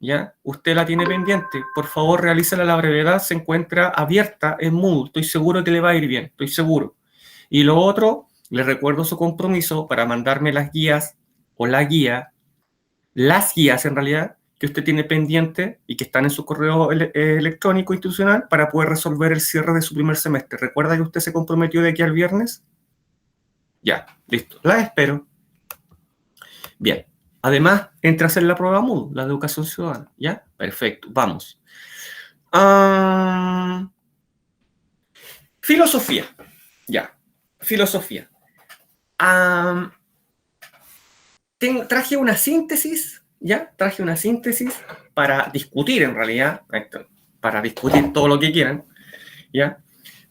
¿ya? Usted la tiene pendiente, por favor realícela a la brevedad, se encuentra abierta en Moodle, estoy seguro que le va a ir bien, estoy seguro. Y lo otro, le recuerdo su compromiso para mandarme las guías o la guía, las guías en realidad, que usted tiene pendiente y que están en su correo electrónico institucional para poder resolver el cierre de su primer semestre. ¿Recuerda que usted se comprometió de aquí al viernes? Ya, listo. La espero. Bien. Además, entra a hacer la prueba Moodle, la de educación ciudadana. ¿Ya? Perfecto. Vamos. Filosofía. Ya. Filosofía. Traje una síntesis, ¿ya? Traje una síntesis para discutir, en realidad, para discutir todo lo que quieran, ¿ya?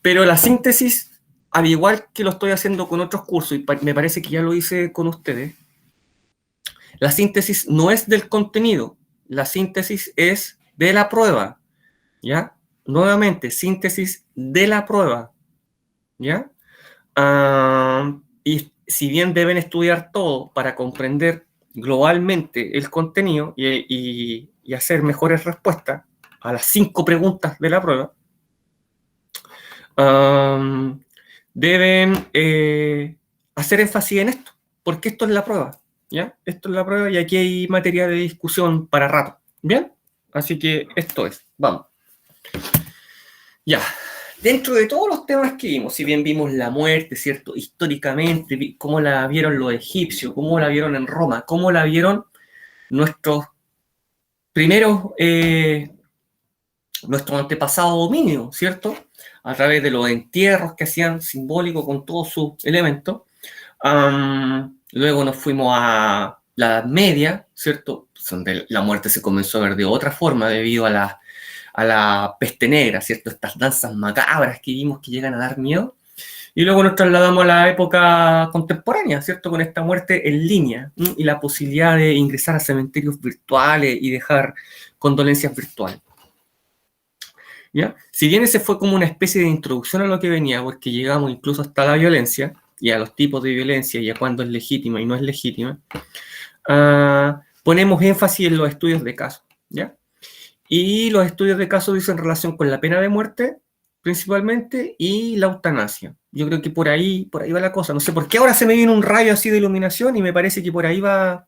Pero la síntesis, al igual que lo estoy haciendo con otros cursos, y me parece que ya lo hice con ustedes, la síntesis no es del contenido, la síntesis es de la prueba, ¿ya? Nuevamente, síntesis de la prueba, ¿ya? Y si bien deben estudiar todo para comprender globalmente el contenido y hacer mejores respuestas a las 5 preguntas de la prueba, deben hacer énfasis en esto, porque esto es la prueba, ¿ya? Esto es la prueba y aquí hay materia de discusión para rato, ¿bien? Así que esto es, vamos. Ya, dentro de todos los temas que vimos, si bien vimos la muerte, ¿cierto? Históricamente, cómo la vieron los egipcios, cómo la vieron en Roma, cómo la vieron nuestros primeros, nuestro antepasado dominio, ¿cierto? A través de los entierros que hacían simbólicos con todos sus elementos. Luego nos fuimos a la Edad Media, ¿cierto? Donde la muerte se comenzó a ver de otra forma debido a la peste negra, ¿cierto? Estas danzas macabras que vimos que llegan a dar miedo. Y luego nos trasladamos a la época contemporánea, ¿cierto? Con esta muerte en línea y la posibilidad de ingresar a cementerios virtuales y dejar condolencias virtuales. ¿Ya? Si bien ese fue como una especie de introducción a lo que venía, porque llegamos incluso hasta la violencia y a los tipos de violencia y a cuándo es legítima y no es legítima, ponemos énfasis en los estudios de caso, ¿ya? Y los estudios de caso dicen relación con la pena de muerte, principalmente, y la eutanasia. Yo creo que por ahí va la cosa. No sé por qué ahora se me viene un rayo así de iluminación y me parece que por ahí va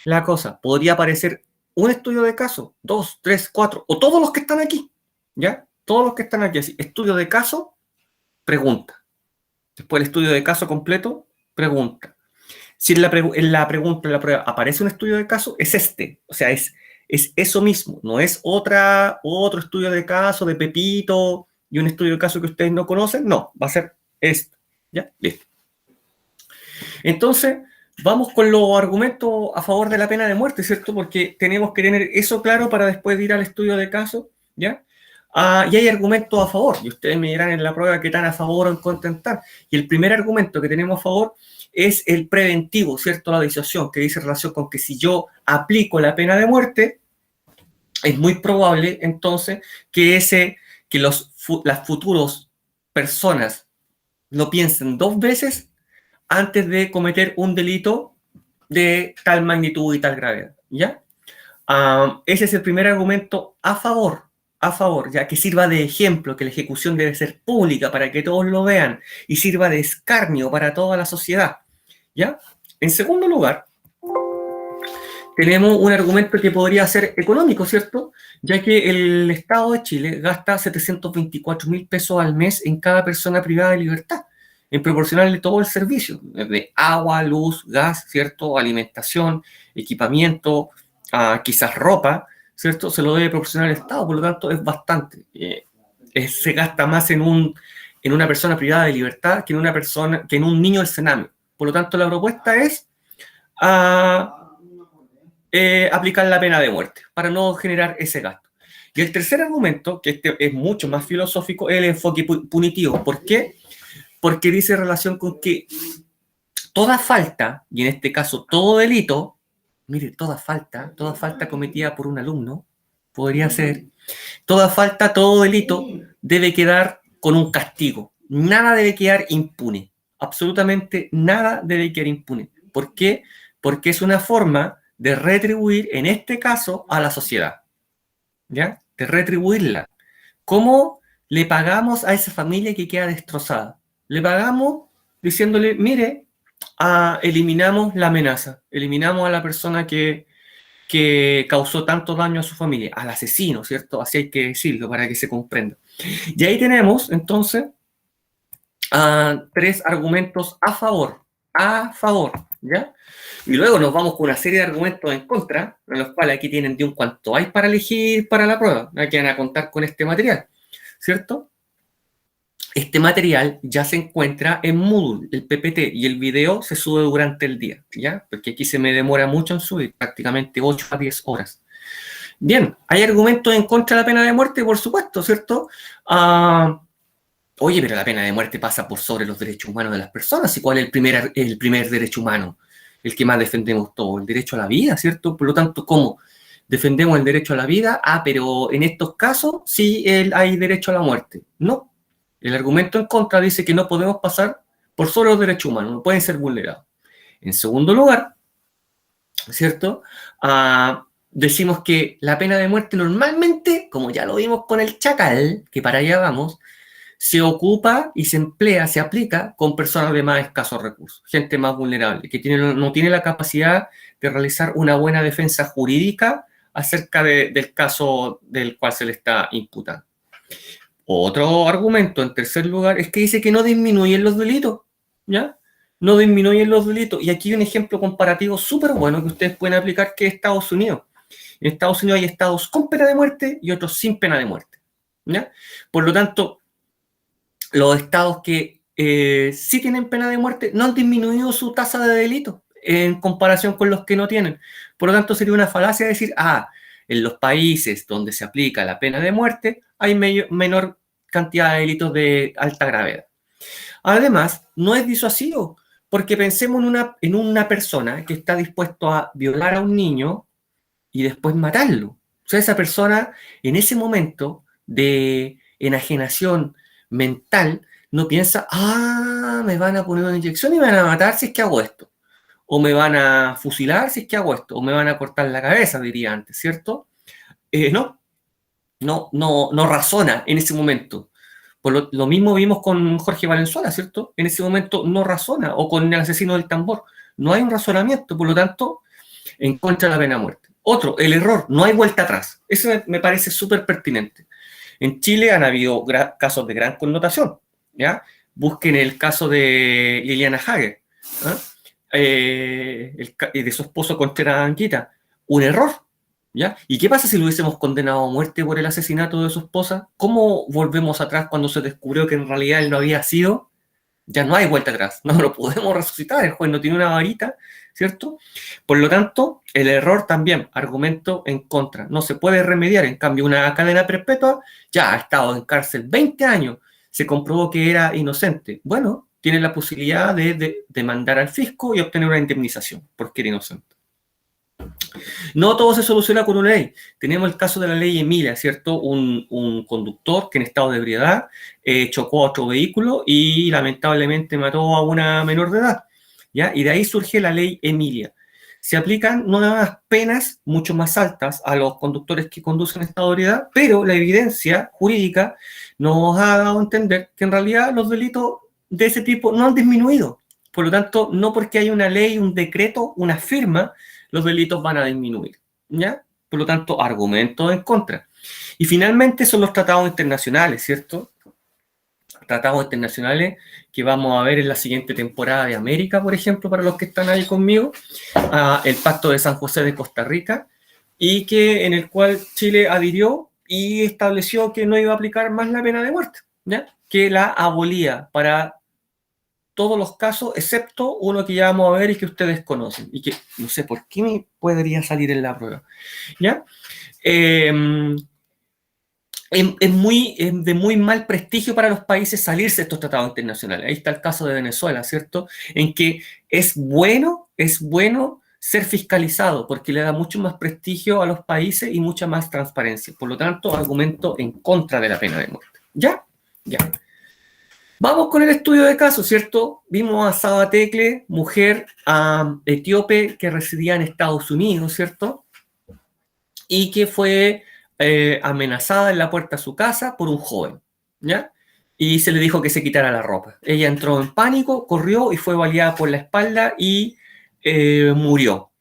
la cosa. Podría aparecer un estudio de caso, 2, 3, 4, o todos los que están aquí, ¿ya? Todos los que están aquí, así. Estudio de caso, pregunta. Después el estudio de caso completo, pregunta. Si en la pregunta, en la prueba, aparece un estudio de caso, es este. O sea, es eso mismo. No es otro estudio de caso de Pepito y un estudio de caso que ustedes no conocen. No, va a ser esto. ¿Ya? Listo. Entonces, vamos con los argumentos a favor de la pena de muerte, ¿cierto? Porque tenemos que tener eso claro para después ir al estudio de caso, ¿ya? Y hay argumentos a favor, y ustedes me dirán en la prueba qué tan a favor o en contra están. Y el primer argumento que tenemos a favor es el preventivo, ¿cierto? La disuasión, que dice relación con que si yo aplico la pena de muerte, es muy probable entonces que las futuras personas lo piensen 2 veces antes de cometer un delito de tal magnitud y tal gravedad, ¿ya? Ese es el primer argumento a favor, ya que sirva de ejemplo, que la ejecución debe ser pública para que todos lo vean y sirva de escarnio para toda la sociedad, ¿ya? En segundo lugar, tenemos un argumento que podría ser económico, ¿cierto? Ya que el Estado de Chile gasta 724.000 pesos al mes en cada persona privada de libertad, en proporcionarle todo el servicio, de agua, luz, gas, ¿cierto? Alimentación, equipamiento, quizás ropa, ¿cierto? Se lo debe proporcionar el Estado, por lo tanto es bastante. Se gasta más en una persona privada de libertad que en un niño del Sename. Por lo tanto, la propuesta es aplicar la pena de muerte para no generar ese gasto. Y el tercer argumento, que este es mucho más filosófico, es el enfoque punitivo. ¿Por qué? Porque dice relación con que toda falta, y en este caso todo delito, mire, toda falta cometida por un alumno, podría ser, toda falta, todo delito debe quedar con un castigo. Nada debe quedar impune. Absolutamente nada debe quedar impune. ¿Por qué? Porque es una forma de retribuir, en este caso, a la sociedad, ¿ya? De retribuirla. ¿Cómo le pagamos a esa familia que queda destrozada? Le pagamos diciéndole, mire, eliminamos la amenaza, eliminamos a la persona que causó tanto daño a su familia, al asesino, ¿cierto? Así hay que decirlo para que se comprenda. Y ahí tenemos, entonces, 3 argumentos a favor, ¿ya? Y luego nos vamos con una serie de argumentos en contra, en los cuales aquí tienen de un cuanto hay para elegir para la prueba. Aquí van a contar con este material, ¿cierto? Este material ya se encuentra en Moodle, el PPT, y el video se sube durante el día, ¿ya? Porque aquí se me demora mucho en subir, prácticamente 8 a 10 horas. Bien, hay argumentos en contra de la pena de muerte, por supuesto, ¿cierto? Oye, pero la pena de muerte pasa por sobre los derechos humanos de las personas. ¿Y cuál es el primer derecho humano? El que más defendemos todos, el derecho a la vida, ¿cierto? Por lo tanto, ¿cómo defendemos el derecho a la vida? Pero en estos casos sí hay derecho a la muerte. No. El argumento en contra dice que no podemos pasar por sobre los derechos humanos, no pueden ser vulnerados. En segundo lugar, ¿cierto? Decimos que la pena de muerte normalmente, como ya lo vimos con el chacal, que para allá vamos, se ocupa y se emplea, se aplica con personas de más escasos recursos, gente más vulnerable, que no tiene la capacidad de realizar una buena defensa jurídica acerca del caso del cual se le está imputando. Otro argumento, en tercer lugar, es que dice que no disminuyen los delitos, ¿ya? No disminuyen los delitos. Y aquí hay un ejemplo comparativo súper bueno que ustedes pueden aplicar, que es Estados Unidos. En Estados Unidos hay estados con pena de muerte y otros sin pena de muerte, ¿ya? Por lo tanto, los estados que sí tienen pena de muerte no han disminuido su tasa de delito en comparación con los que no tienen. Por lo tanto, sería una falacia decir, en los países donde se aplica la pena de muerte hay menor cantidad de delitos de alta gravedad. Además, no es disuasivo, porque pensemos en una persona que está dispuesto a violar a un niño y después matarlo. O sea, esa persona, en ese momento de enajenación mental, no piensa, me van a poner una inyección y me van a matar si es que hago esto. O me van a fusilar si es que hago esto. O me van a cortar la cabeza, diría antes, ¿cierto? No razona en ese momento. Por lo mismo vimos con Jorge Valenzuela, ¿cierto? En ese momento no razona, o con el asesino del tambor. No hay un razonamiento, por lo tanto, en contra de la pena de muerte. Otro, el error, no hay vuelta atrás. Eso me parece súper pertinente. En Chile han habido casos de gran connotación, ¿ya? Busquen el caso de Liliana Hager, de su esposo Contreras Anguita. Un error, ¿ya? ¿Y qué pasa si lo hubiésemos condenado a muerte por el asesinato de su esposa? ¿Cómo volvemos atrás cuando se descubrió que en realidad él no había sido? Ya no hay vuelta atrás, no lo podemos resucitar, el juez no tiene una varita, ¿cierto? Por lo tanto, el error también, argumento en contra, no se puede remediar. En cambio, una cadena perpetua, ya ha estado en cárcel 20 años, se comprobó que era inocente. Bueno, tiene la posibilidad de demandar al fisco y obtener una indemnización porque era inocente. No todo se soluciona con una ley. Tenemos el caso de la ley Emilia, ¿cierto? Un conductor que en estado de ebriedad chocó a otro vehículo y lamentablemente mató a una menor de edad, ¿ya? Y de ahí surge la ley Emilia. Se aplican nuevas penas mucho más altas a los conductores que conducen en estado de ebriedad, pero la evidencia jurídica nos ha dado a entender que en realidad los delitos de ese tipo no han disminuido. Por lo tanto, no porque hay una ley, un decreto, una firma, los delitos van a disminuir, ¿ya? Por lo tanto, argumentos en contra. Y finalmente son los tratados internacionales, ¿cierto? Tratados internacionales que vamos a ver en la siguiente temporada de América, por ejemplo, para los que están ahí conmigo, el Pacto de San José de Costa Rica, y en el cual Chile adhirió y estableció que no iba a aplicar más la pena de muerte, ¿ya? Que la abolía para todos los casos, excepto uno que ya vamos a ver y que ustedes conocen, y que no sé por qué me podría salir en la prueba, ¿ya? Es de muy mal prestigio para los países salirse de estos tratados internacionales. Ahí está el caso de Venezuela, ¿cierto? En que es bueno ser fiscalizado, porque le da mucho más prestigio a los países y mucha más transparencia. Por lo tanto, argumento en contra de la pena de muerte. ¿Ya? Ya. Vamos con el estudio de caso, ¿cierto? Vimos a Saba Tekle, mujer etíope que residía en Estados Unidos, ¿cierto? Y que fue amenazada en la puerta de su casa por un joven, ¿ya? Y se le dijo que se quitara la ropa. Ella entró en pánico, corrió y fue baleada por la espalda y murió.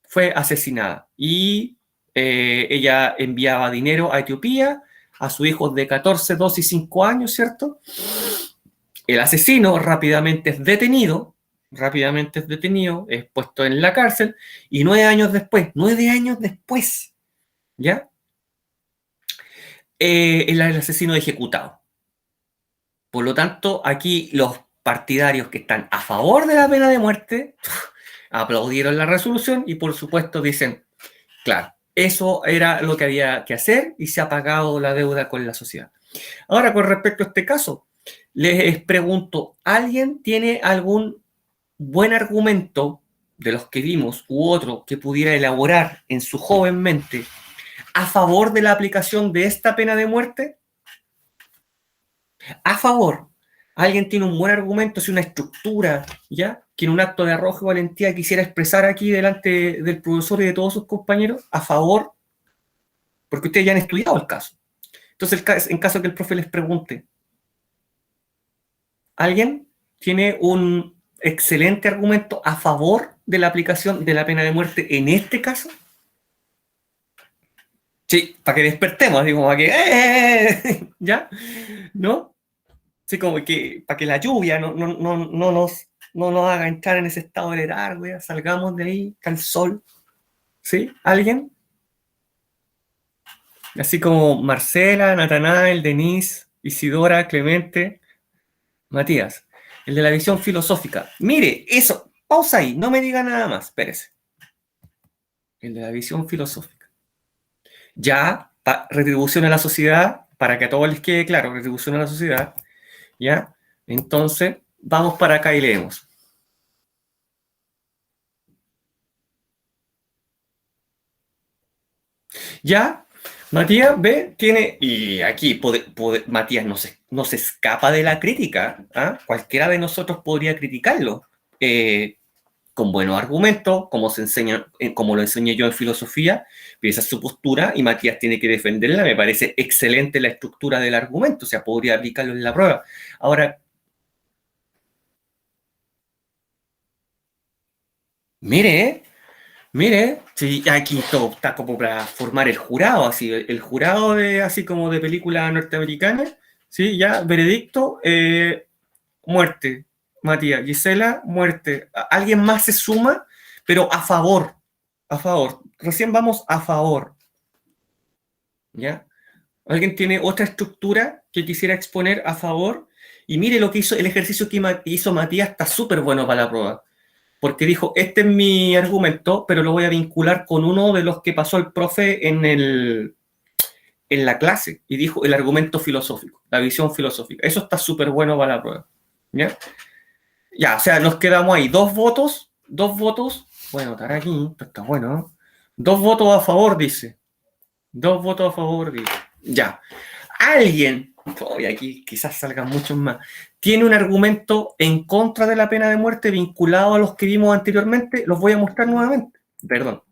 Fue asesinada. Y ella enviaba dinero a Etiopía a sus hijos de 14, 12 y 5 años, ¿cierto? El asesino rápidamente es detenido, es puesto en la cárcel, y 9 años después, ¿ya? El asesino ejecutado. Por lo tanto, aquí los partidarios que están a favor de la pena de muerte aplaudieron la resolución y por supuesto dicen, claro, eso era lo que había que hacer y se ha pagado la deuda con la sociedad. Ahora, con respecto a este caso, les pregunto, ¿alguien tiene algún buen argumento de los que vimos u otro que pudiera elaborar en su joven mente a favor de la aplicación de esta pena de muerte? A favor. ¿Alguien tiene un buen argumento, si una estructura, ya, que en un acto de arrojo y valentía quisiera expresar aquí delante del profesor y de todos sus compañeros? A favor, porque ustedes ya han estudiado el caso. Entonces, en caso que el profe les pregunte, ¿alguien tiene un excelente argumento a favor de la aplicación de la pena de muerte en este caso? Sí, para que despertemos, digo, para que... ¿Ya? ¿No? Sí, como que para que la lluvia no nos haga entrar en ese estado de letargo, ya, salgamos de ahí, al sol. ¿Sí? ¿Alguien? Así como Marcela, Natanael, Denise, Isidora, Clemente, Matías. El de la visión filosófica. Mire, eso, pausa ahí, no me diga nada más, espérese. El de la visión filosófica. Ya, retribución a la sociedad, para que a todos les quede claro, retribución a la sociedad, ¿ya? Entonces, vamos para acá y leemos. Ya, Matías, ve, tiene, y aquí Matías no se escapa de la crítica, ¿ah? Cualquiera de nosotros podría criticarlo, con buenos argumentos, como se enseña, como lo enseñé yo en filosofía, pero esa es su postura y Matías tiene que defenderla. Me parece excelente la estructura del argumento, o sea, podría aplicarlo en la prueba. Ahora, mire, sí, aquí todo está como para formar el jurado, así, el jurado de, así como de película norteamericana, sí, ya, veredicto, muerte, Matías, Gisela, muerte. ¿Alguien más se suma? Pero a favor, recién vamos a favor, ¿ya? ¿Alguien tiene otra estructura que quisiera exponer a favor? Y mire lo que hizo, el ejercicio que hizo Matías está súper bueno para la prueba. Porque dijo, este es mi argumento, pero lo voy a vincular con uno de los que pasó el profe en la clase. Y dijo el argumento filosófico, la visión filosófica. Eso está súper bueno para la prueba. ¿Ya? Ya, o sea, nos quedamos ahí. Dos votos. Voy a anotar aquí, esto está bueno, ¿no? 2 votos a favor, dice. 2 votos a favor, dice. Ya. Alguien, y aquí quizás salgan muchos más, tiene un argumento en contra de la pena de muerte vinculado a los que vimos anteriormente. Los voy a mostrar nuevamente. Perdón.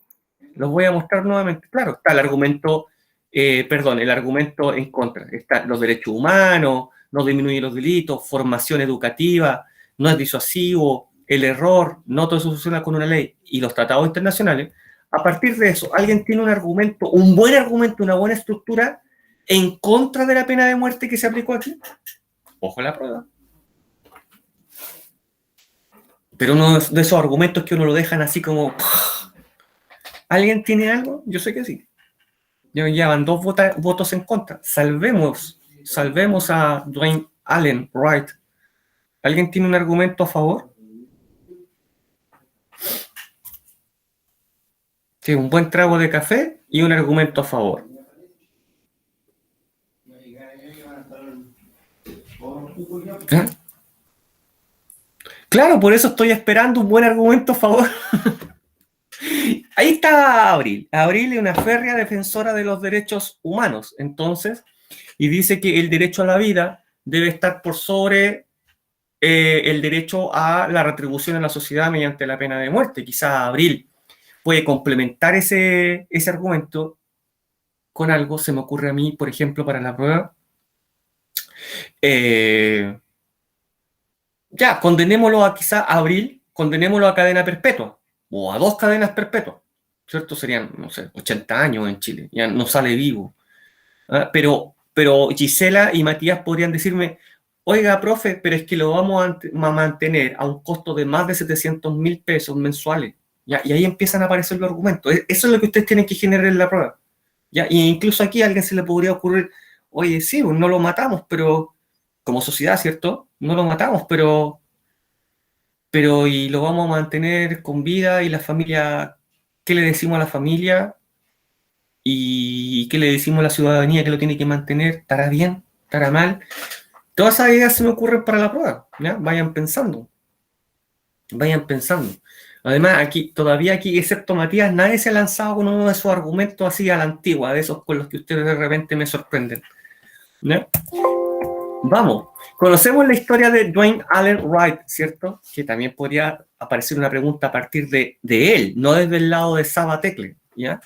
Los voy a mostrar nuevamente. Claro, está el argumento, el argumento en contra. Están los derechos humanos, no disminuye los delitos, formación educativa, no es disuasivo, el error, no todo eso funciona con una ley y los tratados internacionales. A partir de eso, alguien tiene un argumento, un buen argumento, una buena estructura en contra de la pena de muerte que se aplicó aquí. Ojo a la prueba. Pero uno de esos argumentos que uno lo dejan así como... ¿Alguien tiene algo? Yo sé que sí. Ya llevan 2 votos en contra. Salvemos a Dwayne Allen Wright. ¿Alguien tiene un argumento a favor? Sí, un buen trago de café y un argumento a favor. ¿Eh? Claro, por eso estoy esperando un buen argumento a favor. Ahí está Abril. Abril es una férrea defensora de los derechos humanos, entonces, y dice que el derecho a la vida debe estar por sobre el derecho a la retribución en la sociedad mediante la pena de muerte. Quizá Abril puede complementar ese argumento con algo, se me ocurre a mí, por ejemplo, para la prueba. Ya, condenémoslo a quizá Abril, condenémoslo a cadena perpetua, o a 2 cadenas perpetuas, ¿cierto? Serían, no sé, 80 años en Chile, ya no sale vivo. ¿Ah? Pero Gisela y Matías podrían decirme, oiga, profe, pero es que lo vamos a mantener a un costo de más de 700.000 pesos mensuales. ¿Ya? Y ahí empiezan a aparecer los argumentos. Eso es lo que ustedes tienen que generar en la prueba. ¿Ya? Y incluso aquí a alguien se le podría ocurrir, oye, sí, pues no lo matamos, pero como sociedad, ¿cierto? No lo matamos, pero y lo vamos a mantener con vida y la familia, ¿qué le decimos a la familia? ¿Y qué le decimos a la ciudadanía que lo tiene que mantener? ¿Estará bien? ¿Estará mal? Todas esas ideas se me ocurren para la prueba, ¿ya? Vayan pensando, vayan pensando. Además, todavía aquí, excepto Matías, nadie se ha lanzado con uno de esos argumentos así a la antigua, de esos con los que ustedes de repente me sorprenden, ¿ya? Vamos, conocemos la historia de Dwayne Allen Wright, ¿cierto? Que también podría aparecer una pregunta a partir de él, no desde el lado de Saba Tecle, ¿ya?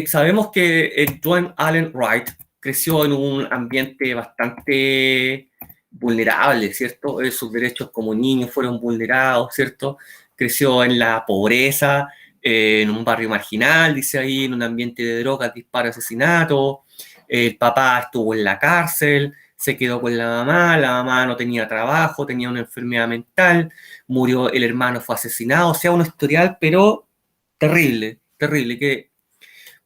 Sabemos que Dwayne Allen Wright creció en un ambiente bastante vulnerable, ¿cierto? Sus derechos como niño fueron vulnerados, ¿cierto? Creció en la pobreza, en un barrio marginal, dice ahí, en un ambiente de drogas, disparos, asesinatos. El papá estuvo en la cárcel, se quedó con la mamá no tenía trabajo, tenía una enfermedad mental, murió, el hermano fue asesinado, o sea, un historial, pero terrible, terrible, que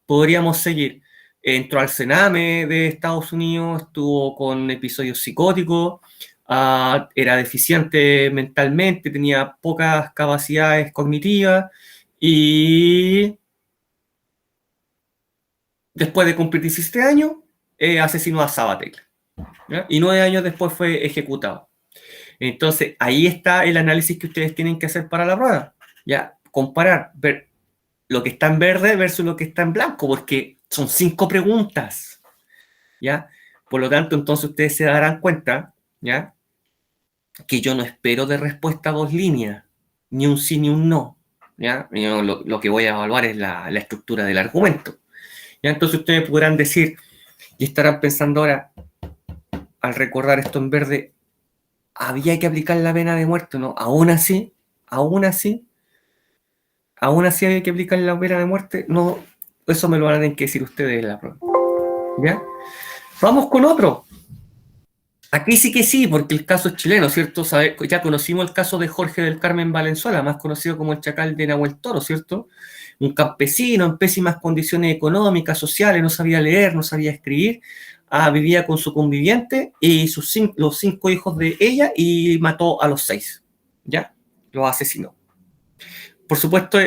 podríamos seguir. Entró al Sename de Estados Unidos, estuvo con episodios psicóticos, era deficiente mentalmente, tenía pocas capacidades cognitivas y después de cumplir 17 años, asesinó a Sabatel, ¿ya? Y 9 años después fue ejecutado. Entonces, ahí está el análisis que ustedes tienen que hacer para la prueba. ¿Ya? Comparar, ver lo que está en verde versus lo que está en blanco, porque son 5 preguntas, ¿ya? Por lo tanto, entonces ustedes se darán cuenta, ¿ya? Que yo no espero de respuesta a 2 líneas, ni un sí ni un no, ¿ya? Yo lo que voy a evaluar es la estructura del argumento, ¿ya? Entonces ustedes podrán decir, y estarán pensando ahora, al recordar esto en verde, había que aplicar la pena de muerte, ¿no? Aún así, aún así había que aplicar la pena de muerte, no, eso me lo van a tener que decir ustedes en la prueba, ¿ya? Vamos con otro. Aquí sí que sí, porque el caso es chileno, ¿cierto? Ya conocimos el caso de Jorge del Carmen Valenzuela, más conocido como el Chacal de Nahuel Toro, ¿cierto? Un campesino en pésimas condiciones económicas, sociales, no sabía leer, no sabía escribir, vivía con su conviviente y los 5 hijos de ella y mató a los 6, ¿ya? Los asesinó. Por supuesto,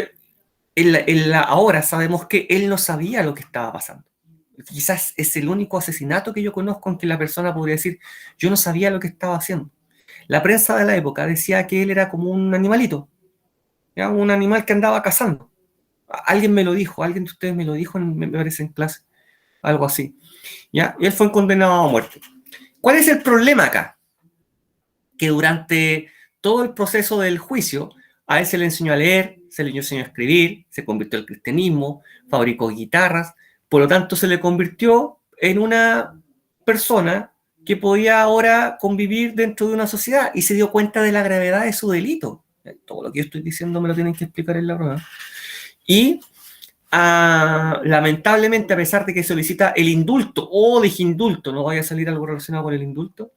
ahora sabemos que él no sabía lo que estaba pasando. Quizás es el único asesinato que yo conozco en que la persona podría decir, yo no sabía lo que estaba haciendo. La prensa de la época decía que él era como un animalito, ¿ya? Un animal que andaba cazando. Alguien me lo dijo, alguien de ustedes me lo dijo, me parece en clase, algo así, ¿ya? Y él fue condenado a muerte. ¿Cuál es el problema acá? Que durante todo el proceso del juicio, a él se le enseñó a leer, se le enseñó a escribir, se convirtió al cristianismo, fabricó guitarras, por lo tanto se le convirtió en una persona que podía ahora convivir dentro de una sociedad y se dio cuenta de la gravedad de su delito. Todo lo que yo estoy diciendo me lo tienen que explicar en la prueba. Y lamentablemente, a pesar de que solicita el indulto o dije indulto, no vaya a salir algo relacionado con el indulto,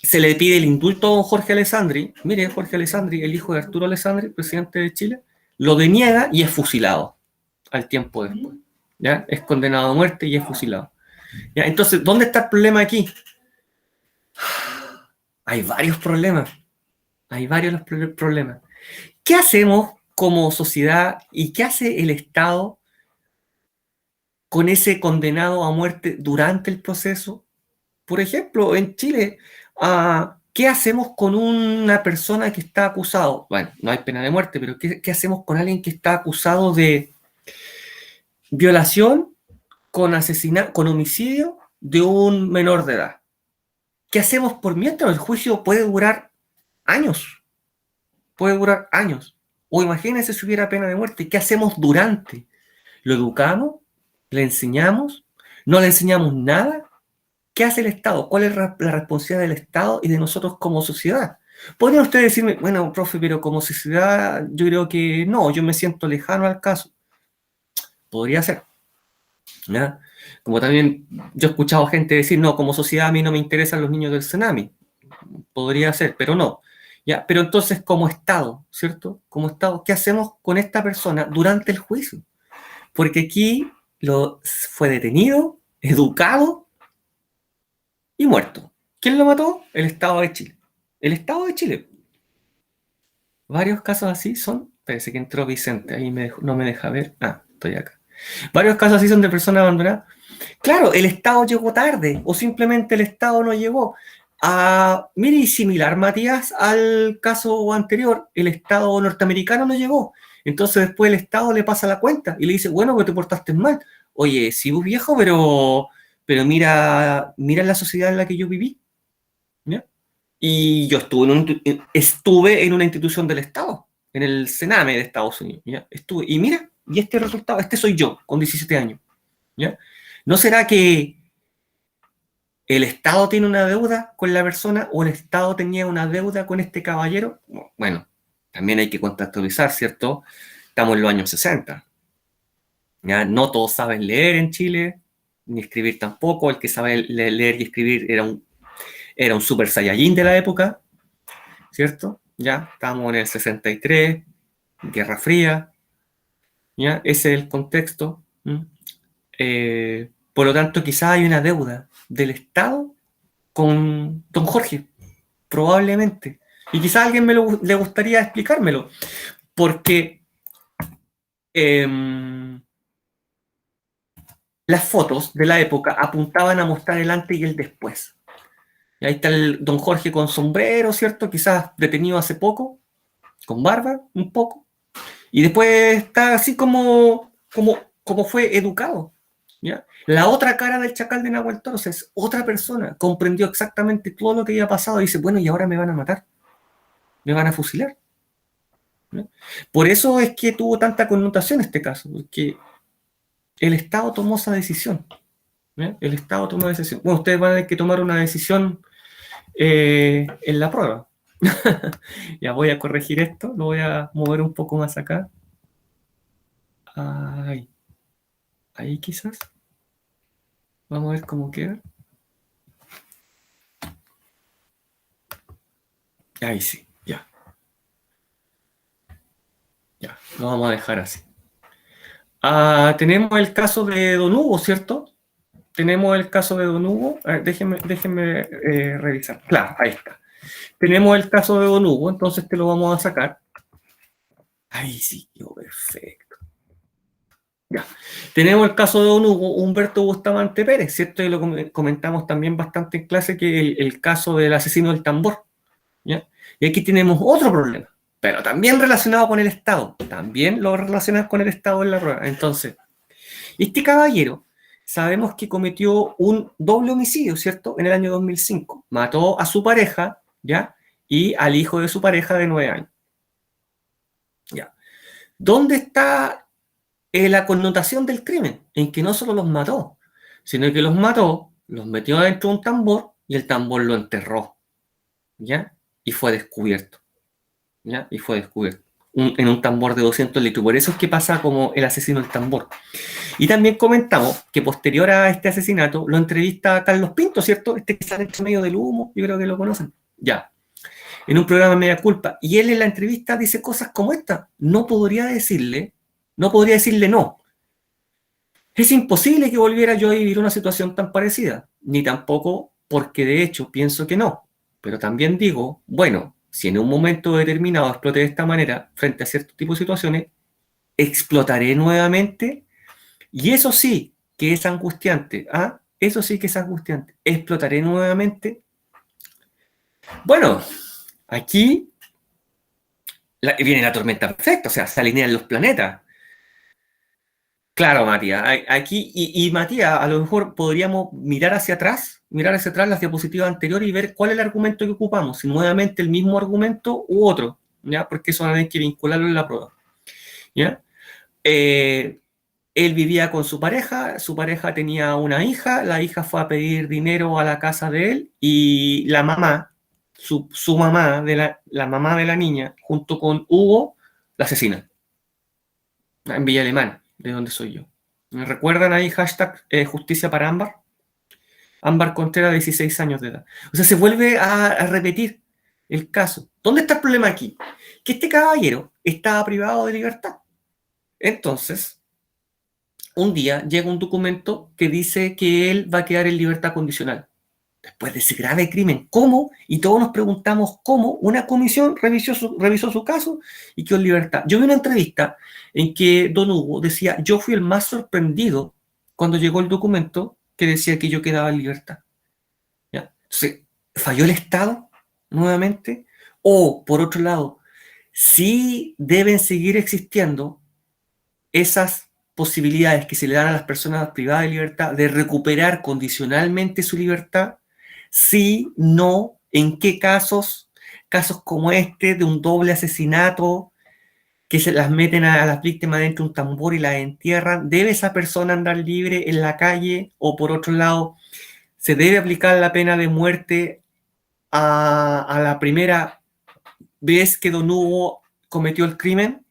se le pide el indulto a don Jorge Alessandri. Mire, Jorge Alessandri, el hijo de Arturo Alessandri, presidente de Chile, lo deniega y es fusilado al tiempo después. ¿Ya? Es condenado a muerte y es fusilado. ¿Ya? Entonces, ¿dónde está el problema aquí? Hay varios problemas. Hay varios problemas. ¿Qué hacemos como sociedad y qué hace el Estado con ese condenado a muerte durante el proceso? Por ejemplo, en Chile, ¿qué hacemos con una persona que está acusado? Bueno, no hay pena de muerte, pero ¿qué hacemos con alguien que está acusado de violación con homicidio de un menor de edad? ¿Qué hacemos por mientras? El juicio puede durar años. Puede durar años. O imagínense si hubiera pena de muerte. ¿Qué hacemos durante? ¿Lo educamos? ¿Le enseñamos? ¿No le enseñamos nada? ¿Qué hace el Estado? ¿Cuál es la responsabilidad del Estado y de nosotros como sociedad? Podría usted decirme, bueno, profe, pero como sociedad yo creo que no, yo me siento lejano al caso. Podría ser, ¿ya? Como también yo he escuchado gente decir, no, como sociedad a mí no me interesan los niños del tsunami. Podría ser, pero no. ¿Ya? Pero entonces como Estado, ¿cierto? Como Estado, ¿qué hacemos con esta persona durante el juicio? Porque aquí fue detenido, educado y muerto. ¿Quién lo mató? El Estado de Chile. El Estado de Chile. Varios casos así son. Parece que entró Vicente, ahí no me deja ver. Ah, estoy acá. Varios casos así son de personas abandonadas. Claro, el Estado llegó tarde o simplemente el Estado no llegó. Mire, y similar, Matías, al caso anterior, el Estado norteamericano no llegó. Entonces después el Estado le pasa la cuenta y le dice, bueno, que te portaste mal. Oye, sí, vos viejo, pero mira la sociedad en la que yo viví. ¿Ya? Y yo estuve en una institución del Estado, en el Sename de Estados Unidos. ¿Ya? Estuve, y mira, y este resultado, este soy yo, con 17 años. ¿Ya? ¿No será que el Estado tiene una deuda con la persona o el Estado tenía una deuda con este caballero? Bueno, también hay que contextualizar, ¿cierto? Estamos en los años 60. ¿Ya? No todos saben leer en Chile, ni escribir tampoco. El que sabe leer y escribir era un super saiyajin de la época, ¿cierto? Ya, estamos en el 63, Guerra Fría, ¿ya? Ese es el contexto. Por lo tanto, quizás hay una deuda del Estado con don Jorge, probablemente. Y quizás a alguien le gustaría explicármelo, porque las fotos de la época apuntaban a mostrar el antes y el después. Y ahí está el don Jorge con sombrero, ¿cierto? Quizás detenido hace poco, con barba, un poco. Y después está así como fue educado. ¿Ya? La otra cara del chacal de Nahuel Toros es otra persona, comprendió exactamente todo lo que había pasado y dice, bueno, y ahora me van a matar, me van a fusilar. ¿No? Por eso es que tuvo tanta connotación este caso, porque el Estado tomó esa decisión. ¿No? El Estado tomó esa decisión. Bueno, ustedes van a tener que tomar una decisión en la prueba. Ya voy a corregir esto, lo voy a mover un poco más acá. Ahí, ahí quizás. Vamos a ver cómo queda. Ahí sí, ya. Ya, lo vamos a dejar así. Tenemos el caso de Don Hugo, ¿cierto? Tenemos el caso de Don Hugo. A ver, déjenme revisar. Claro, ahí está. Tenemos el caso de Don Hugo, entonces te lo vamos a sacar. Ahí sí, quedó perfecto. Ya. Tenemos el caso de Don Hugo, Humberto Bustamante Pérez, ¿cierto? Y lo comentamos también bastante en clase, que el caso del asesino del tambor. ¿Ya? Y aquí tenemos otro problema, pero también relacionado con el Estado. También lo relacionamos con el Estado en la prueba. Entonces, este caballero sabemos que cometió un doble homicidio, ¿cierto? En el año 2005. Mató a su pareja, ¿ya? Y al hijo de su pareja de 9 años. ¿Ya? ¿Dónde está la connotación del crimen? En que no solo los mató, sino que los mató, los metió dentro de un tambor y el tambor lo enterró, ¿ya? Y fue descubierto, ¿ya? Y fue descubierto en un tambor de 200 litros. Por eso es que pasa como el asesino del tambor. Y también comentamos que posterior a este asesinato lo entrevista a Carlos Pinto, ¿cierto? Este que sale entre medio del humo, yo creo que lo conocen. Ya. En un programa de Media Culpa. Y él en la entrevista dice cosas como esta. No podría decirle no. Es imposible que volviera yo a vivir una situación tan parecida. Ni tampoco porque de hecho pienso que no. Pero también digo, bueno, si en un momento determinado exploté de esta manera frente a cierto tipo de situaciones, explotaré nuevamente. Y eso sí que es angustiante. ¿Ah? Eso sí que es angustiante. ¿Explotaré nuevamente? Bueno, aquí viene la tormenta perfecta, o sea, se alinean los planetas. Claro, Matías, aquí, y Matías, a lo mejor podríamos mirar hacia atrás las diapositivas anteriores y ver cuál es el argumento que ocupamos, si nuevamente el mismo argumento u otro, ¿ya? Porque eso hay que vincularlo en la prueba, ¿ya? Él vivía con su pareja tenía una hija, la hija fue a pedir dinero a la casa de él y la mamá, su mamá, la mamá de la niña, junto con Hugo, la asesinan en Villa Alemana, de donde soy yo. ¿Me recuerdan ahí hashtag justicia para Ámbar? Ámbar Contreras, 16 años de edad. O sea, se vuelve a repetir el caso. ¿Dónde está el problema aquí? Que este caballero estaba privado de libertad. Entonces, un día llega un documento que dice que él va a quedar en libertad condicional. Después de ese grave crimen, ¿cómo? Y todos nos preguntamos cómo una comisión revisó su caso y quedó en libertad. Yo vi una entrevista en que don Hugo decía, yo fui el más sorprendido cuando llegó el documento que decía que yo quedaba en libertad. ¿Ya? Entonces, ¿falló el Estado nuevamente? O, por otro lado, sí deben seguir existiendo esas posibilidades que se le dan a las personas privadas de libertad de recuperar condicionalmente su libertad. Sí, no, en qué casos, casos como este de un doble asesinato, que se las meten a las víctimas dentro de un tambor y las entierran, ¿debe esa persona andar libre en la calle? O por otro lado, ¿se debe aplicar la pena de muerte a la primera vez que don Hugo cometió el crimen?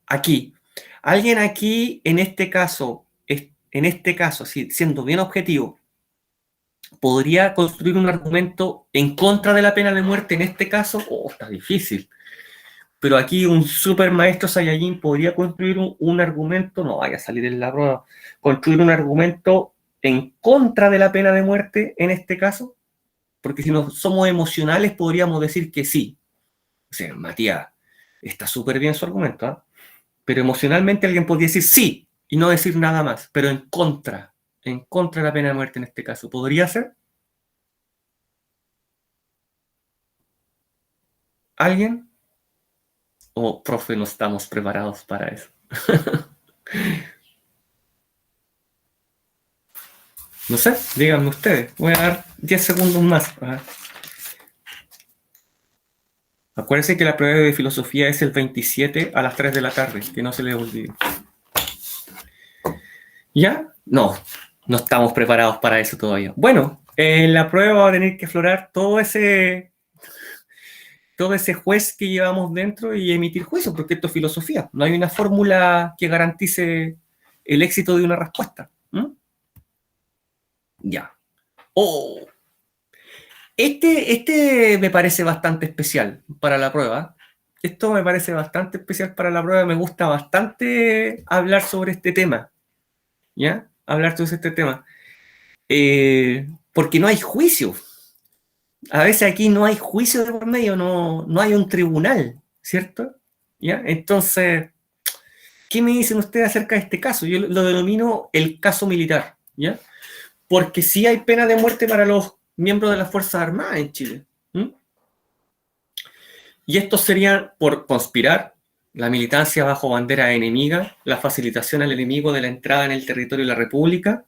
Aquí, alguien aquí, en este caso, siendo bien objetivo, ¿podría construir un argumento en contra de la pena de muerte en este caso? Oh, está difícil. Pero aquí un super maestro Saiyajin podría construir un argumento, no vaya a salir en la prueba, construir un argumento en contra de la pena de muerte en este caso, porque si no somos emocionales podríamos decir que sí. O sea, Matías, está súper bien su argumento, ¿eh? Pero emocionalmente alguien podría decir sí y no decir nada más, pero en contra de la pena de muerte en este caso. ¿Podría ser? ¿Alguien? O, profe, no estamos preparados para eso. No sé, díganme ustedes. Voy a dar 10 segundos más. Acuérdense que la prueba de filosofía es el 27 a las 3 de la tarde, que no se les olvide. ¿Ya? No, no estamos preparados para eso todavía. Bueno, en la prueba va a tener que aflorar todo ese juez que llevamos dentro y emitir juicio, porque esto es filosofía. No hay una fórmula que garantice el éxito de una respuesta. Ya. Oh, este me parece bastante especial para la prueba. Esto me parece bastante especial para la prueba. Me gusta bastante hablar sobre este tema. ¿Ya? Hablar sobre este tema. Porque no hay juicio. A veces aquí no hay juicio de por medio, no hay un tribunal, ¿cierto? ¿Ya? Entonces, ¿qué me dicen ustedes acerca de este caso? Yo lo denomino el caso militar, ¿ya? Porque sí hay pena de muerte para los miembros de las Fuerzas Armadas en Chile. Y estos serían por conspirar, la militancia bajo bandera enemiga, la facilitación al enemigo de la entrada en el territorio de la República,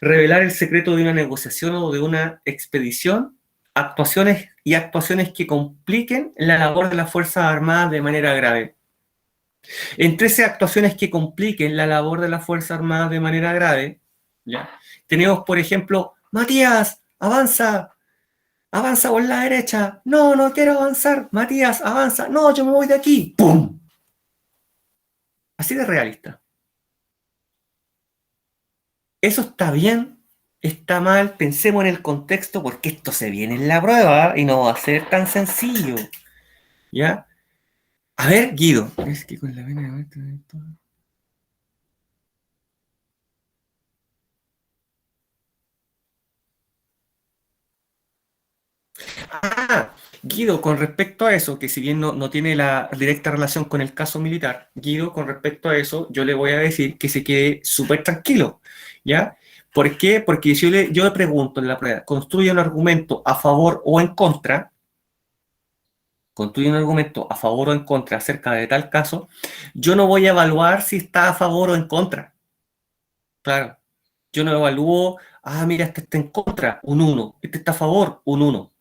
revelar el secreto de una negociación o de una expedición, actuaciones que compliquen la labor de las Fuerzas Armadas de manera grave. Entre esas actuaciones que compliquen la labor de las Fuerzas Armadas de manera grave, ¿ya? Tenemos, por ejemplo, Matías, avanza por la derecha, no quiero avanzar, Matías, avanza, no, yo me voy de aquí, ¡pum! Así de realista. ¿Eso está bien? ¿Está mal? Pensemos en el contexto porque esto se viene en la prueba y no va a ser tan sencillo. ¿Ya? A ver, Guido. Es que con la pena de muerte... Guido, con respecto a eso, que si bien no tiene la directa relación con el caso militar, Guido, con respecto a eso, yo le voy a decir que se quede súper tranquilo, ¿ya? ¿Por qué? Porque si yo le pregunto en la prueba, construye un argumento a favor o en contra, construye un argumento a favor o en contra acerca de tal caso, yo no voy a evaluar si está a favor o en contra. Claro, yo no evalúo, mira, este está en contra, un 1, este está a favor, un 1.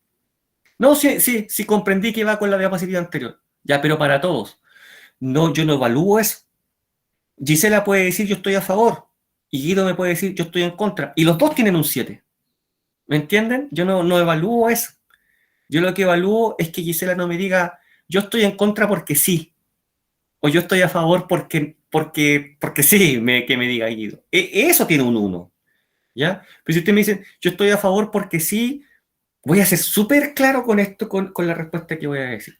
No, sí, comprendí que va con la diapositiva anterior. Ya, pero para todos. No, yo no evalúo eso. Gisela puede decir yo estoy a favor y Guido me puede decir yo estoy en contra. Y los dos tienen un 7. ¿Me entienden? Yo no evalúo eso. Yo lo que evalúo es que Gisela no me diga yo estoy en contra porque sí. O yo estoy a favor porque sí, que me diga Guido. Eso tiene un 1. ¿Ya? Pero si usted me dice yo estoy a favor porque sí, voy a ser súper claro con esto, con la respuesta que voy a decir.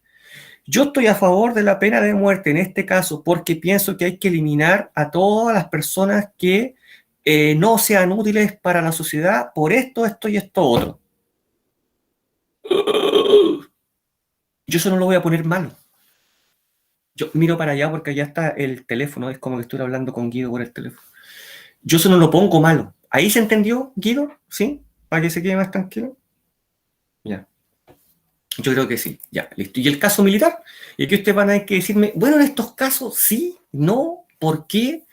Yo estoy a favor de la pena de muerte en este caso porque pienso que hay que eliminar a todas las personas que no sean útiles para la sociedad por esto y esto otro. Yo eso no lo voy a poner malo. Yo miro para allá porque allá está el teléfono, es como que estoy hablando con Guido por el teléfono. Yo eso no lo pongo malo. ¿Ahí se entendió, Guido? ¿Sí? ¿Para que se quede más tranquilo? Ya. Yo creo que sí, ya, listo. ¿Y el caso militar? Y aquí ustedes van a tener que decirme, bueno, en estos casos sí, no, ¿por qué?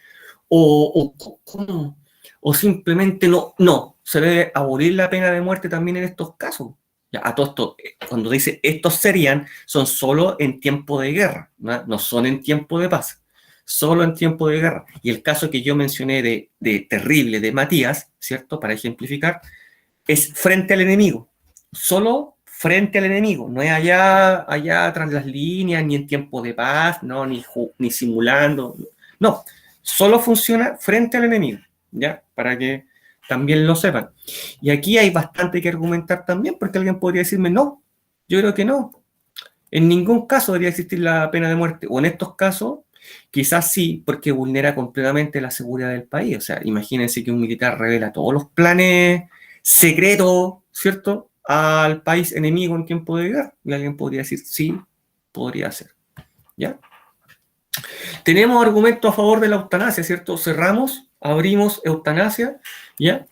¿Cómo? O simplemente no, se debe abolir la pena de muerte también en estos casos. Ya, a todo esto, cuando dice estos serían, son solo en tiempo de guerra, no son en tiempo de paz, solo en tiempo de guerra. Y el caso que yo mencioné de terrible de Matías, ¿cierto? Para ejemplificar, es frente al enemigo, solo frente al enemigo, no es allá tras las líneas, ni en tiempo de paz, no, ni simulando, no, solo funciona frente al enemigo, ¿ya? Para que también lo sepan. Y aquí hay bastante que argumentar también, porque alguien podría decirme, no, yo creo que no, en ningún caso debería existir la pena de muerte, o en estos casos, quizás sí, porque vulnera completamente la seguridad del país, o sea, imagínense que un militar revela todos los planes secretos, ¿cierto?, al país enemigo en tiempo de guerra. Y alguien podría decir, sí, podría ser. ¿Ya? Tenemos argumentos a favor de la eutanasia, ¿cierto? Cerramos, abrimos eutanasia, ¿ya?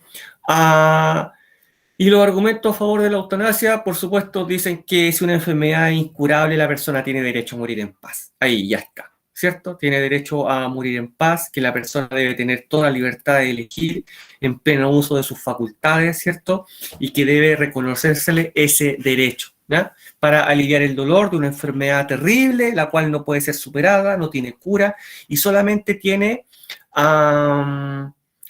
Y los argumentos a favor de la eutanasia, por supuesto, dicen que si una enfermedad es incurable, la persona tiene derecho a morir en paz. Ahí ya está, ¿cierto? Tiene derecho a morir en paz, que la persona debe tener toda la libertad de elegir en pleno uso de sus facultades, ¿cierto? Y que debe reconocérsele ese derecho, ¿ya? Para aliviar el dolor de una enfermedad terrible, la cual no puede ser superada, no tiene cura y solamente tiene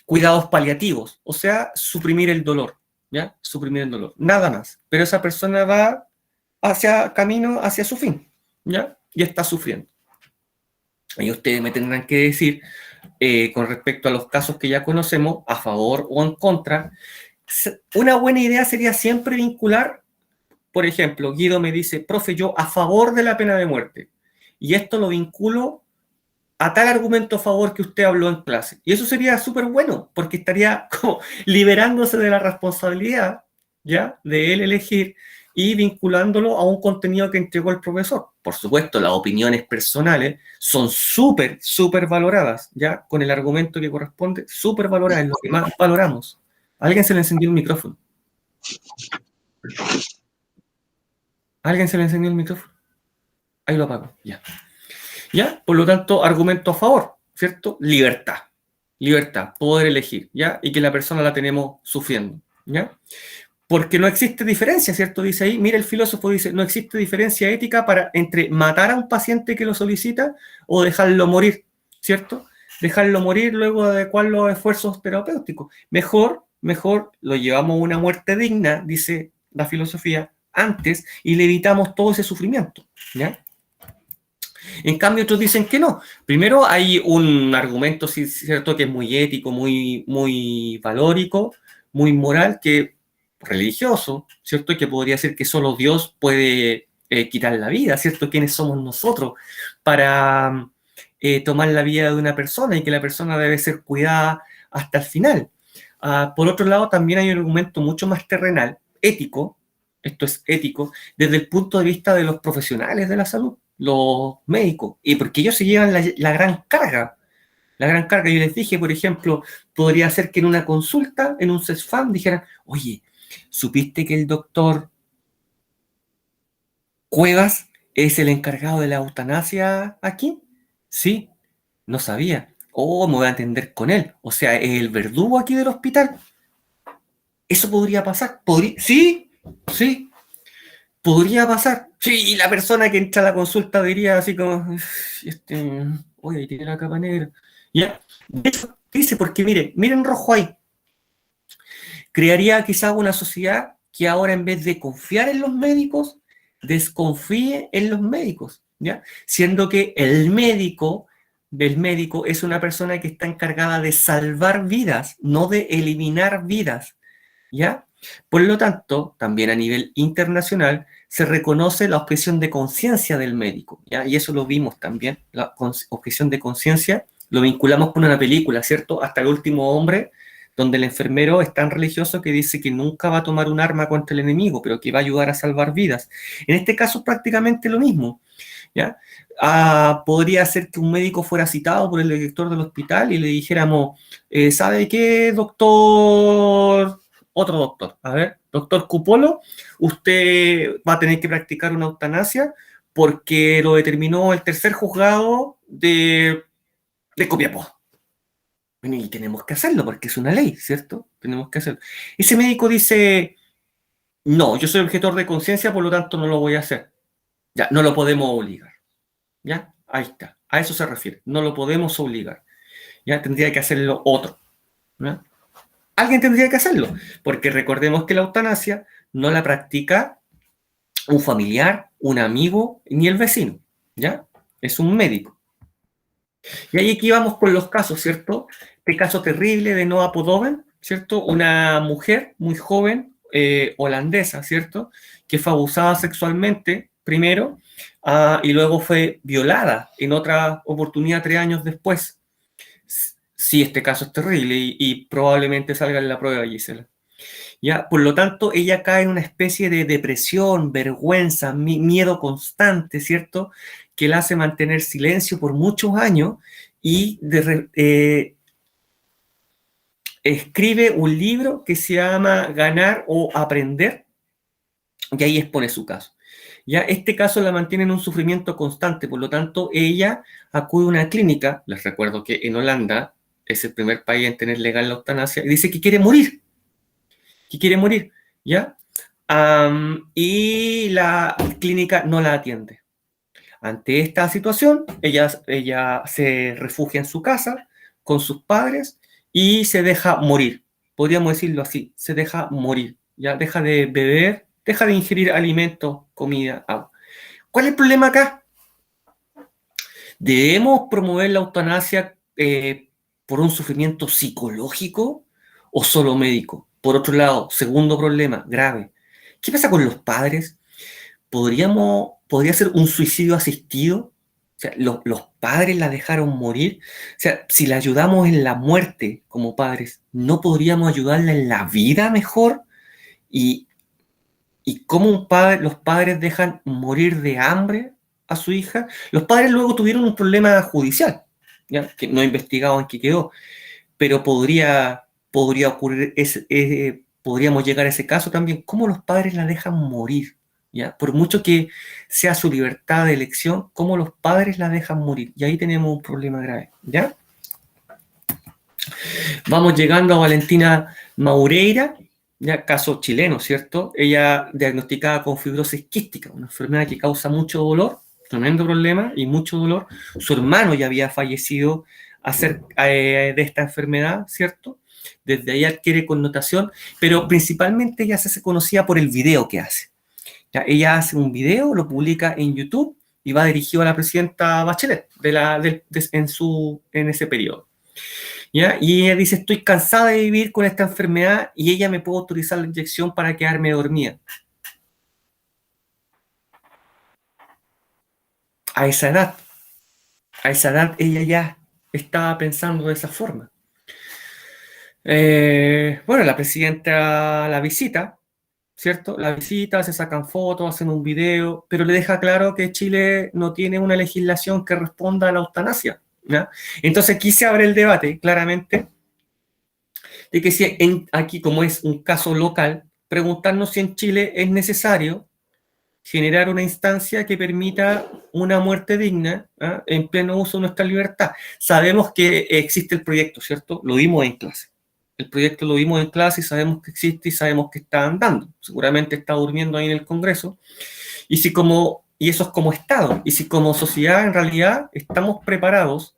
cuidados paliativos, o sea, suprimir el dolor. ¿Ya? Suprimir el dolor, nada más. Pero esa persona va camino hacia su fin, ¿ya? Y está sufriendo. Y ustedes me tendrán que decir, con respecto a los casos que ya conocemos, a favor o en contra, una buena idea sería siempre vincular, por ejemplo, Guido me dice, profe, yo a favor de la pena de muerte. Y esto lo vinculo a tal argumento a favor que usted habló en clase. Y eso sería súper bueno, porque estaría como liberándose de la responsabilidad, ¿ya?, de él elegir y vinculándolo a un contenido que entregó el profesor. Por supuesto, las opiniones personales son súper valoradas, ¿ya?, con el argumento que corresponde, súper valoradas, es lo que más valoramos. ¿A alguien se le encendió el micrófono? ¿A alguien se le encendió el micrófono? Ahí lo apago, ya. ¿Ya? Por lo tanto, argumento a favor, ¿cierto? Libertad, poder elegir, ¿ya? Y que la persona la tenemos sufriendo, ¿ya? Porque no existe diferencia, ¿cierto? Dice ahí, mira, el filósofo dice, no existe diferencia ética entre matar a un paciente que lo solicita o dejarlo morir, ¿cierto? Dejarlo morir luego de adecuar los esfuerzos terapéuticos. Mejor lo llevamos a una muerte digna, dice la filosofía, antes, y le evitamos todo ese sufrimiento, ¿ya? En cambio, otros dicen que no. Primero, hay un argumento, sí, cierto, que es muy ético, muy valórico, muy moral, que religioso, ¿cierto? Que podría ser que solo Dios puede quitar la vida, ¿cierto? ¿Quiénes somos nosotros para tomar la vida de una persona y que la persona debe ser cuidada hasta el final? Por otro lado, también hay un argumento mucho más terrenal, ético, esto es ético, desde el punto de vista de los profesionales de la salud, los médicos, y porque ellos se llevan la gran carga. La gran carga. Yo les dije, por ejemplo, podría ser que en una consulta, en un CESFAM, dijeran, oye, ¿supiste que el doctor Cuevas ¿Es el encargado de la eutanasia aquí? Sí, no sabía. Oh, me voy a atender con él. O sea, ¿es el verdugo aquí del hospital? ¿Eso podría pasar? Sí, sí, podría pasar. Sí, y la persona que entra a la consulta diría así como, este, oye, ahí tiene la capa negra. Ya, de hecho, dice, porque mire, miren rojo ahí. Crearía quizá una sociedad que ahora en vez de confiar en los médicos, desconfíe en los médicos, ¿ya? Siendo que del médico es una persona que está encargada de salvar vidas, no de eliminar vidas, ¿ya? Por lo tanto, también a nivel internacional se reconoce la objeción de conciencia del médico, ¿ya? Y eso lo vimos también, la objeción de conciencia, lo vinculamos con una película, ¿cierto? Hasta el último hombre, donde el enfermero es tan religioso que dice que nunca va a tomar un arma contra el enemigo, pero que va a ayudar a salvar vidas. En este caso es prácticamente lo mismo, ¿ya? Podría ser que un médico fuera citado por el director del hospital y le dijéramos, ¿sabe qué, doctor? Otro doctor, a ver, doctor Cupolo, usted va a tener que practicar una eutanasia porque lo determinó el tercer juzgado de Copiapó. Bueno, y tenemos que hacerlo porque es una ley, ¿cierto? Tenemos que hacerlo. Ese médico dice, no, yo soy objetor de conciencia, por lo tanto no lo voy a hacer. Ya, no lo podemos obligar. ¿Ya? Ahí está. A eso se refiere. No lo podemos obligar. ¿Ya? Tendría que hacerlo otro. ¿Ya? Alguien tendría que hacerlo, porque recordemos que la eutanasia no la practica un familiar, un amigo, ni el vecino, ¿ya? Es un médico. Y ahí aquí vamos con los casos, ¿cierto? Este caso terrible de Noa Podoven, ¿cierto? Una mujer muy joven, holandesa, ¿cierto? Que fue abusada sexualmente primero y luego fue violada en otra oportunidad 3 años después. Sí, este caso es terrible y probablemente salga en la prueba, Gisela. ¿Ya? Por lo tanto, ella cae en una especie de depresión, vergüenza, miedo constante, ¿cierto? Que la hace mantener silencio por muchos años y escribe un libro que se llama Ganar o Aprender, y ahí expone su caso. Ya este caso la mantiene en un sufrimiento constante, por lo tanto, ella acude a una clínica, les recuerdo que en Holanda es el primer país en tener legal la eutanasia, y dice que quiere morir, ¿ya? Y la clínica no la atiende. Ante esta situación, ella se refugia en su casa con sus padres y se deja morir. Podríamos decirlo así, se deja morir. Ya deja de beber, deja de ingerir alimentos, comida, agua. ¿Cuál es el problema acá? ¿Debemos promover la eutanasia por un sufrimiento psicológico o solo médico? Por otro lado, segundo problema grave. ¿Qué pasa con los padres? ¿Podría ser un suicidio asistido? O sea, los padres la dejaron morir. O sea, si la ayudamos en la muerte como padres, ¿no podríamos ayudarla en la vida mejor? ¿Y, y cómo los padres dejan morir de hambre a su hija? Los padres luego tuvieron un problema judicial, ¿ya? Que no he investigado en qué quedó, pero podría ocurrir, podríamos llegar a ese caso también. ¿Cómo los padres la dejan morir? ¿Ya? Por mucho que sea su libertad de elección, ¿cómo los padres la dejan morir? Y ahí tenemos un problema grave, ¿ya? Vamos llegando a Valentina Maureira, ya caso chileno, ¿cierto? Ella diagnosticada con fibrosis quística, una enfermedad que causa mucho dolor, tremendo problema y mucho dolor. Su hermano ya había fallecido de esta enfermedad, ¿cierto? Desde ahí adquiere connotación, pero principalmente ella se conocía por el video que hace. ¿Ya? Ella hace un video, lo publica en YouTube y va dirigido a la presidenta Bachelet en ese periodo. ¿Ya? Y ella dice, estoy cansada de vivir con esta enfermedad y ella me puede autorizar la inyección para quedarme dormida. A esa edad, ella ya estaba pensando de esa forma. Bueno, la presidenta la visita, ¿cierto? La visita, se sacan fotos, hacen un video, pero le deja claro que Chile no tiene una legislación que responda a la eutanasia, ¿ya? Entonces aquí se abre el debate, claramente, de que si aquí, como es un caso local, preguntarnos si en Chile es necesario generar una instancia que permita una muerte digna, ¿ah?, en pleno uso de nuestra libertad. Sabemos que existe el proyecto, ¿cierto? Lo vimos en clase. El proyecto lo vimos en clase y sabemos que existe y sabemos que está andando. Seguramente está durmiendo ahí en el Congreso. Y eso es como Estado. Y si como sociedad en realidad estamos preparados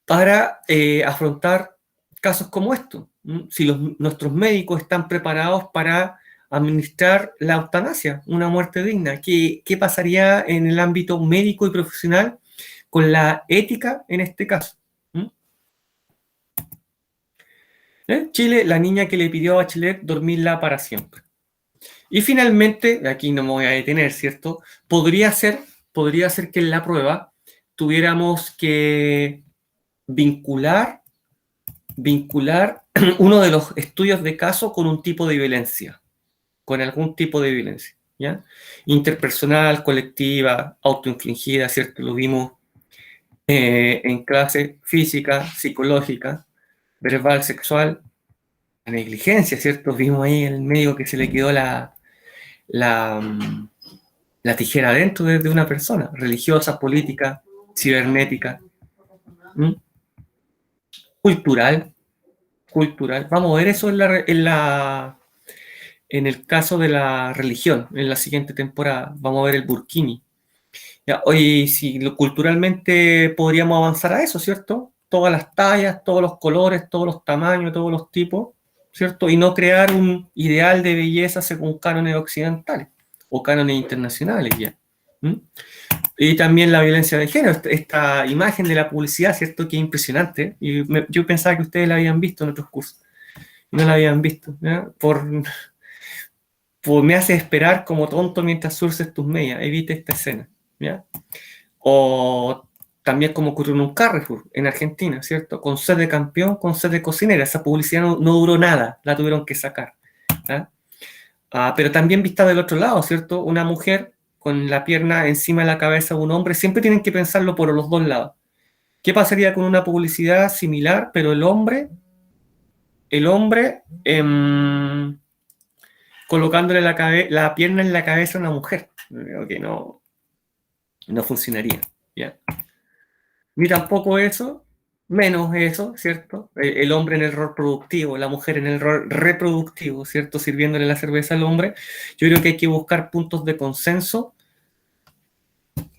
para afrontar casos como estos. Si nuestros médicos están preparados para administrar la eutanasia, una muerte digna, ¿qué pasaría en el ámbito médico y profesional con la ética en este caso? Chile, la niña que le pidió a Bachelet dormirla para siempre. Y finalmente, aquí no me voy a detener, ¿cierto? Podría ser que en la prueba tuviéramos que vincular uno de los estudios de caso con un tipo de violencia, con algún tipo de violencia, ¿ya? Interpersonal, colectiva, autoinfligida, ¿cierto? Lo vimos en clase física, psicológica, verbal, sexual, la negligencia, ¿cierto? Vimos ahí en el medio que se le quedó la, la tijera dentro de una persona, religiosa, política, cibernética, ¿m? cultural. Vamos a ver eso en el caso de la religión, en la siguiente temporada. Vamos a ver el Burkini. Ya, oye, si culturalmente podríamos avanzar a eso, ¿cierto? Todas las tallas, todos los colores, todos los tamaños, todos los tipos, ¿cierto? Y no crear un ideal de belleza según cánones occidentales o cánones internacionales ya. ¿Mm? Y también la violencia de género, esta imagen de la publicidad, ¿cierto? Que es impresionante. Y yo pensaba que ustedes la habían visto en otros cursos. No la habían visto, ¿ya? Me hace esperar como tonto mientras surces tus medias. Evite esta escena, ¿ya? O también como ocurrió en un Carrefour en Argentina, ¿cierto? Con sed de campeón, con sed de cocinera. Esa publicidad no duró nada, la tuvieron que sacar, ¿ya? Pero también vista del otro lado, ¿cierto? Una mujer con la pierna encima de la cabeza de un hombre, siempre tienen que pensarlo por los dos lados. ¿Qué pasaría con una publicidad similar, pero el hombre colocándole la pierna en la cabeza a una mujer? Creo que no funcionaría, ¿ya? Ni tampoco eso, menos eso, ¿cierto? El hombre en el rol productivo, la mujer en el rol reproductivo, ¿cierto? Sirviéndole la cerveza al hombre. Yo creo que hay que buscar puntos de consenso,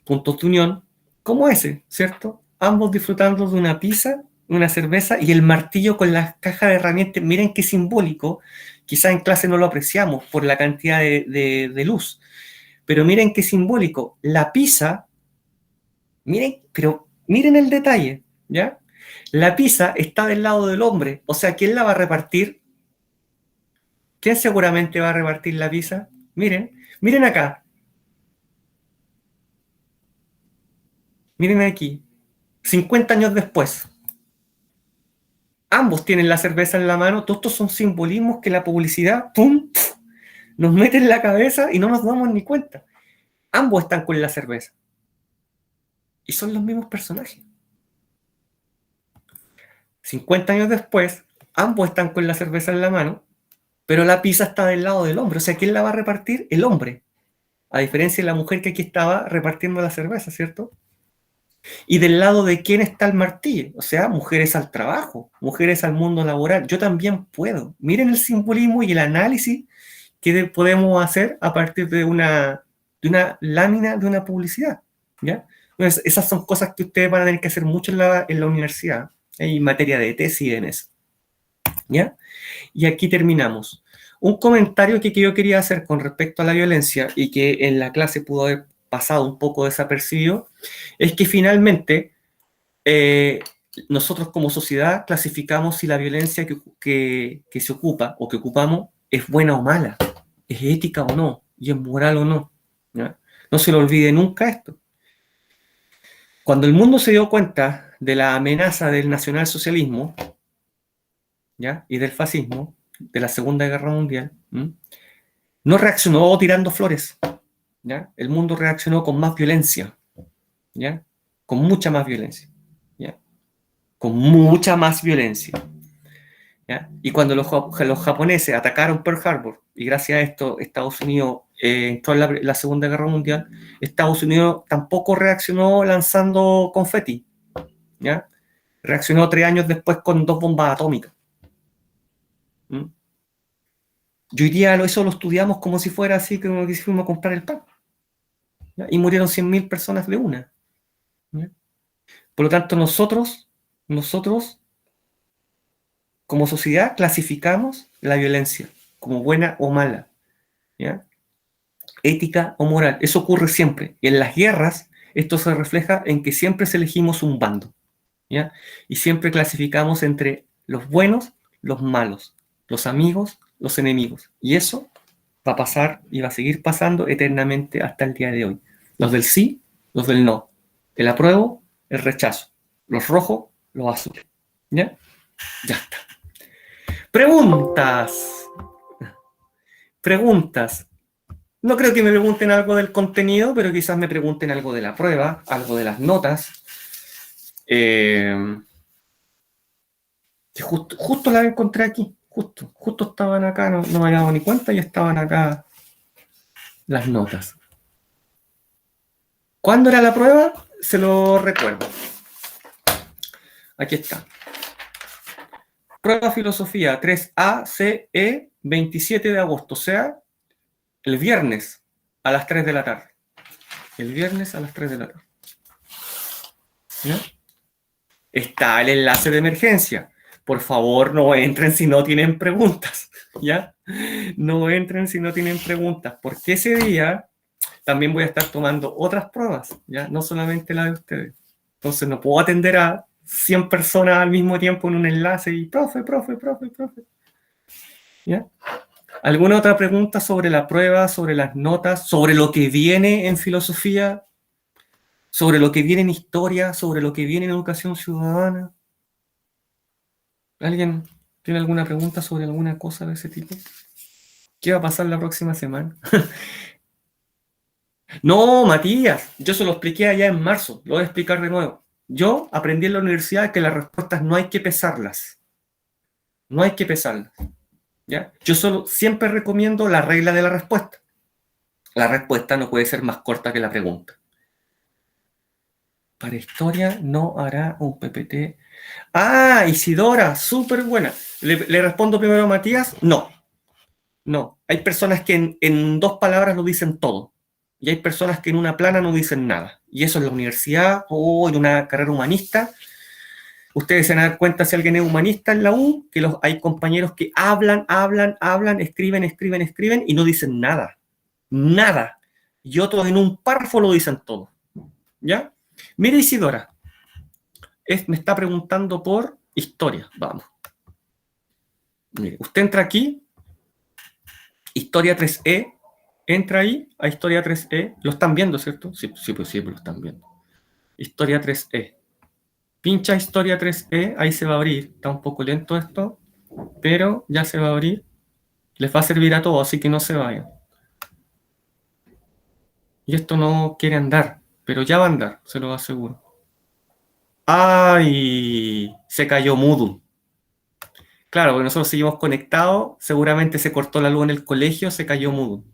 puntos de unión, como ese, ¿cierto? Ambos disfrutando de una pizza, una cerveza y el martillo con la caja de herramientas. Miren qué simbólico. Quizás en clase no lo apreciamos por la cantidad de luz, pero miren qué simbólico. La pizza, miren el detalle, ¿ya? La pizza está del lado del hombre, o sea, ¿quién la va a repartir? ¿Quién seguramente va a repartir la pizza? Miren acá, miren aquí, 50 años después, ambos tienen la cerveza en la mano, todos estos son simbolismos que la publicidad, ¡pum!, nos mete en la cabeza y no nos damos ni cuenta. Ambos están con la cerveza. Y son los mismos personajes. 50 años después, ambos están con la cerveza en la mano, pero la pizza está del lado del hombre. O sea, ¿quién la va a repartir? El hombre. A diferencia de la mujer que aquí estaba repartiendo la cerveza, ¿cierto? Y del lado de quién está el martillo. O sea, mujeres al trabajo, mujeres al mundo laboral. Yo también puedo. Miren el simbolismo y el análisis que podemos hacer a partir de una lámina de una publicidad, ¿ya? Entonces, esas son cosas que ustedes van a tener que hacer mucho en la universidad, en materia de tesis en eso, ¿ya? Y aquí terminamos. Un comentario que yo quería hacer con respecto a la violencia y que en la clase pudo haber pasado un poco desapercibido, es que finalmente nosotros como sociedad clasificamos si la violencia que se ocupa o que ocupamos es buena o mala, es ética o no, y es moral o no, ¿ya? No se lo olvide nunca esto. Cuando el mundo se dio cuenta de la amenaza del nacionalsocialismo, ¿ya?, y del fascismo, de la Segunda Guerra Mundial, no reaccionó tirando flores, ¿ya? El mundo reaccionó con más violencia, ¿ya? Con mucha más violencia, ¿ya? Con mucha más violencia, ¿ya? Y cuando los japoneses atacaron Pearl Harbor, y gracias a esto Estados Unidos en toda la Segunda Guerra Mundial, Estados Unidos tampoco reaccionó lanzando confeti, ¿ya? Reaccionó 3 años después con 2 bombas atómicas. ¿Mm? Y hoy día eso lo estudiamos como si fuera así, como que si fuéramos a comprar el pan. ¿Ya? Y murieron 100.000 personas de una. ¿Ya? Por lo tanto, nosotros, como sociedad, clasificamos la violencia como buena o mala, ¿ya? Ética o moral. Eso ocurre siempre. Y en las guerras, esto se refleja en que siempre elegimos un bando, ¿ya? Y siempre clasificamos entre los buenos, los malos, los amigos, los enemigos. Y eso va a pasar y va a seguir pasando eternamente hasta el día de hoy. Los del sí, los del no. El apruebo, el rechazo. Los rojos, los azules. ¿Ya? Ya está. Preguntas. Preguntas. No creo que me pregunten algo del contenido, pero quizás me pregunten algo de la prueba, algo de las notas. Que justo la encontré aquí. Justo estaban acá, no me había dado ni cuenta y estaban acá las notas. ¿Cuándo era la prueba? Se lo recuerdo. Aquí está. Prueba filosofía 3A, CE, 27 de agosto, o sea, el viernes a las 3 de la tarde. El viernes a las 3 de la tarde. ¿Ya? Está el enlace de emergencia. Por favor, no entren si no tienen preguntas. ¿Ya? No entren si no tienen preguntas, porque ese día también voy a estar tomando otras pruebas, ¿ya? No solamente la de ustedes. Entonces no puedo atender a 100 personas al mismo tiempo en un enlace y profe. ¿Ya? ¿Alguna otra pregunta sobre la prueba, sobre las notas, sobre lo que viene en filosofía, sobre lo que viene en historia, sobre lo que viene en educación ciudadana? ¿Alguien tiene alguna pregunta sobre alguna cosa de ese tipo? ¿Qué va a pasar la próxima semana? No, Matías, yo se lo expliqué allá en marzo, lo voy a explicar de nuevo. Yo aprendí en la universidad que las respuestas no hay que pesarlas. No hay que pesarlas. ¿Ya? Yo siempre recomiendo la regla de la respuesta. La respuesta no puede ser más corta que la pregunta. Para historia no hará un PPT. Ah, Isidora, súper buena. ¿Le respondo primero a Matías? No. Hay personas que en 2 palabras lo dicen todo. Y hay personas que en una plana no dicen nada. Y eso en la universidad o en una carrera humanista. Ustedes se van a dar cuenta si alguien es humanista en la U, que hay compañeros que hablan, escriben y no dicen nada. Nada. Y otros en un párrafo lo dicen todo. ¿Ya? Mire, Isidora, me está preguntando por historia. Vamos. Mire, usted entra aquí, Historia 3E, entra ahí a Historia 3E. Lo están viendo, ¿cierto? Sí, pues lo están viendo. Historia 3E. Pincha Historia 3E, ahí se va a abrir. Está un poco lento esto, pero ya se va a abrir. Les va a servir a todos, así que no se vayan. Y esto no quiere andar, pero ya va a andar, se lo aseguro. ¡Ay! Se cayó Moodle. Claro, porque nosotros seguimos conectados, seguramente se cortó la luz en el colegio, se cayó Moodle.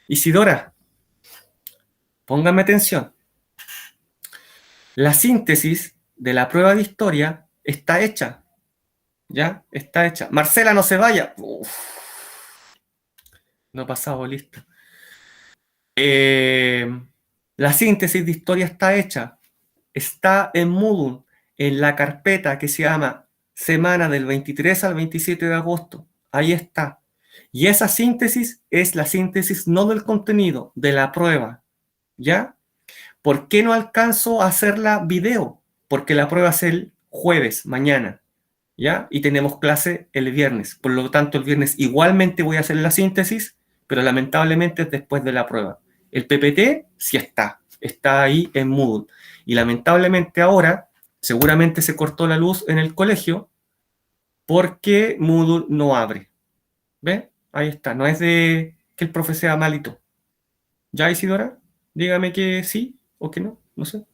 Isidora, póngame atención. La síntesis de la prueba de historia está hecha. ¿Ya? Está hecha. Marcela, no se vaya. Uf. No ha pasado, listo. La síntesis de historia está hecha. Está en Moodle, en la carpeta que se llama semana del 23 al 27 de agosto. Ahí está. Y esa síntesis es la síntesis no del contenido, de la prueba. ¿Ya? ¿Por qué no alcanzo a hacerla video? Porque la prueba es el jueves, mañana. ¿Ya? Y tenemos clase el viernes. Por lo tanto, el viernes igualmente voy a hacer la síntesis, pero lamentablemente es después de la prueba. El PPT sí está ahí en Moodle. Y lamentablemente ahora, seguramente se cortó la luz en el colegio porque Moodle no abre. ¿Ve? Ahí está. No es de que el profe sea malito. ¿Ya, Isidora? Dígame que sí o que no. No sé.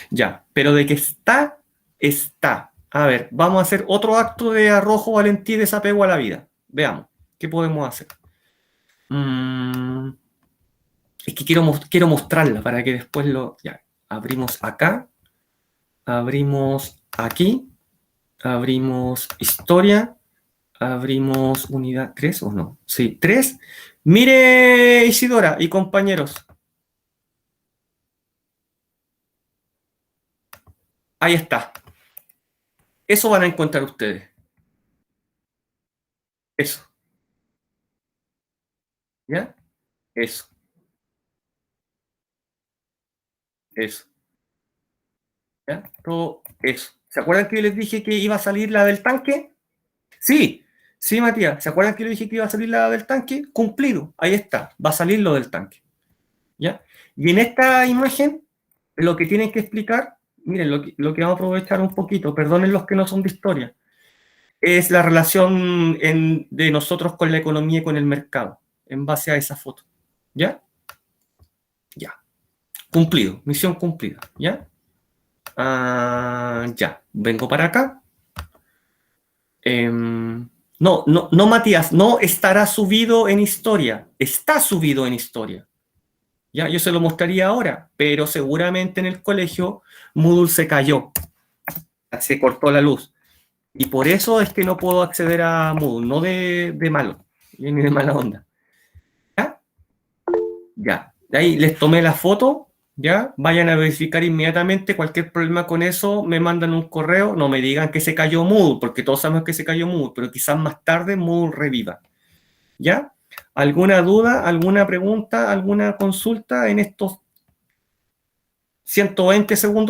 Ya. Pero de que está, está. A ver, vamos a hacer otro acto de arrojo, valentía y desapego a la vida. Veamos, ¿qué podemos hacer? Es que quiero mostrarla para que después lo... Ya, abrimos acá, abrimos aquí, abrimos historia, abrimos unidad 3 o no. Sí, 3. Mire, Isidora y compañeros. Ahí está. Eso van a encontrar ustedes. Eso. ¿Ya? Eso. Eso. ¿Ya? Todo eso. ¿Se acuerdan que yo les dije que iba a salir la del tanque? Sí. Sí, Matías. ¿Se acuerdan que yo les dije que iba a salir la del tanque? Cumplido. Ahí está. Va a salir lo del tanque. ¿Ya? Y en esta imagen, lo que tienen que explicar, miren, lo que vamos a aprovechar un poquito, perdonen los que no son de historia, es la relación de nosotros con la economía y con el mercado, en base a esa foto. ¿Ya? Ya. Cumplido. Misión cumplida. ¿Ya? Ya. Vengo para acá. No, no, no, Matías, no estará subido en historia. Está subido en historia. Ya, yo se lo mostraría ahora, pero seguramente en el colegio Moodle se cayó, se cortó la luz. Y por eso es que no puedo acceder a Moodle, no de malo, ni de mala onda. ¿Ya? Ya. De ahí les tomé la foto, ya. Vayan a verificar inmediatamente cualquier problema con eso, me mandan un correo, no me digan que se cayó Moodle, porque todos sabemos que se cayó Moodle, pero quizás más tarde Moodle reviva. ¿Ya? ¿Alguna duda, alguna pregunta, alguna consulta en estos 120 segundos?